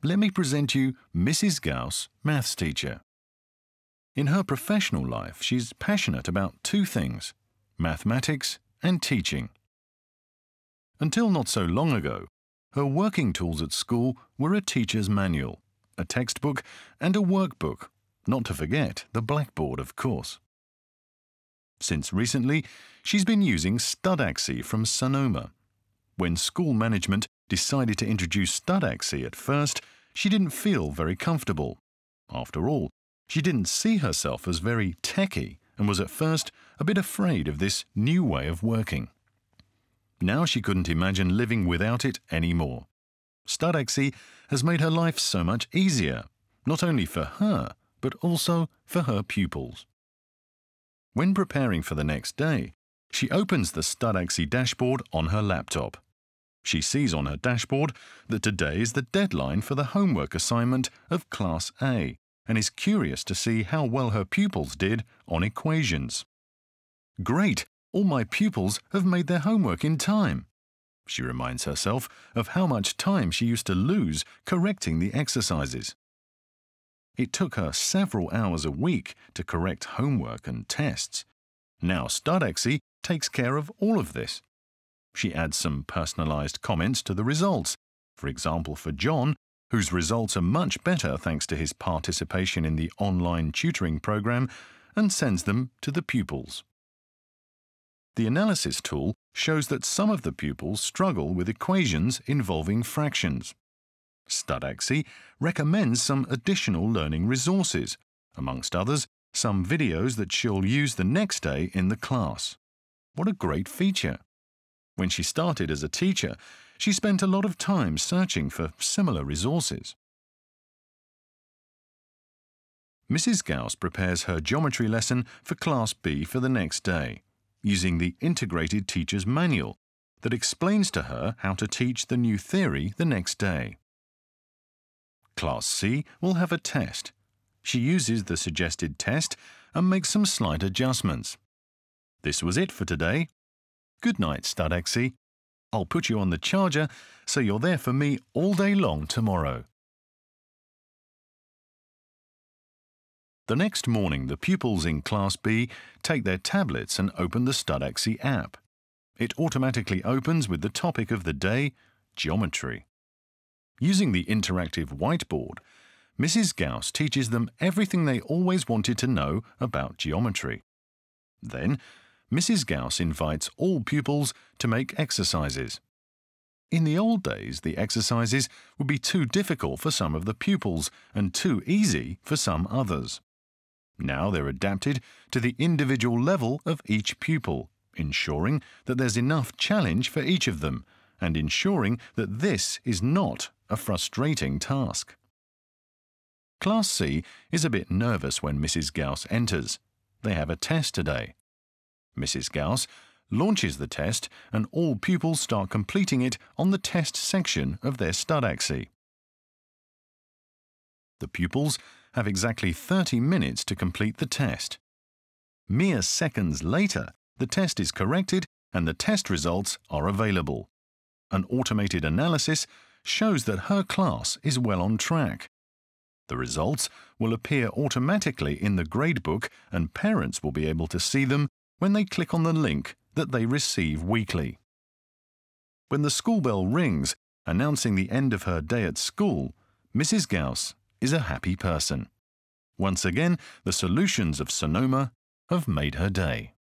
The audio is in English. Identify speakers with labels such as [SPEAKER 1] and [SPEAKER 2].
[SPEAKER 1] let me present you Mrs Gauss, maths teacher. In her professional life, she's passionate about two things: mathematics and teaching. Until not so long ago, her working tools at school were a teacher's manual, a textbook and a workbook, not to forget the blackboard, of course. Since recently, she's been using Studaxy from Sanoma. When school management decided to introduce Studaxy at first, she didn't feel very comfortable. After all, she didn't see herself as very techy and was at first a bit afraid of this new way of working. Now she couldn't imagine living without it anymore. Studaxy has made her life so much easier, not only for her, but also for her pupils. When preparing for the next day, she opens the Studaxy dashboard on her laptop. She sees on her dashboard that today is the deadline for the homework assignment of Class A and is curious to see how well her pupils did on equations. Great! All my pupils have made their homework in time. She reminds herself of how much time she used to lose correcting the exercises. It took her several hours a week to correct homework and tests. Now Studaxy takes care of all of this. She adds some personalized comments to the results. For example, for John, whose results are much better thanks to his participation in the online tutoring program, and sends them to the pupils. The analysis tool shows that some of the pupils struggle with equations involving fractions. Studaxy recommends some additional learning resources, amongst others, some videos that she'll use the next day in the class. What a great feature! When she started as a teacher, she spent a lot of time searching for similar resources. Mrs Gauss prepares her geometry lesson for Class B for the next day, using the integrated teacher's manual that explains to her how to teach the new theory the next day. Class C will have a test. She uses the suggested test and makes some slight adjustments. This was it for today. Good night, Studaxy. I'll put you on the charger so you're there for me all day long tomorrow. The next morning, the pupils in Class B take their tablets and open the Studaxy app. It automatically opens with the topic of the day, geometry. Using the interactive whiteboard, Mrs Gauss teaches them everything they always wanted to know about geometry. Then, Mrs Gauss invites all pupils to make exercises. In the old days, the exercises would be too difficult for some of the pupils and too easy for some others. Now they're adapted to the individual level of each pupil, ensuring that there's enough challenge for each of them and ensuring that this is not a frustrating task. Class C is a bit nervous when Mrs Gauss enters. They have a test today. Mrs Gauss launches the test and all pupils start completing it on the test section of their Studaxy. The pupils have exactly 30 minutes to complete the test. Mere seconds later, the test is corrected and the test results are available. An automated analysis shows that her class is well on track. The results will appear automatically in the gradebook and parents will be able to see them when they click on the link that they receive weekly. When the school bell rings, announcing the end of her day at school, Mrs Gauss is a happy person. Once again, the solutions of Sanoma have made her day.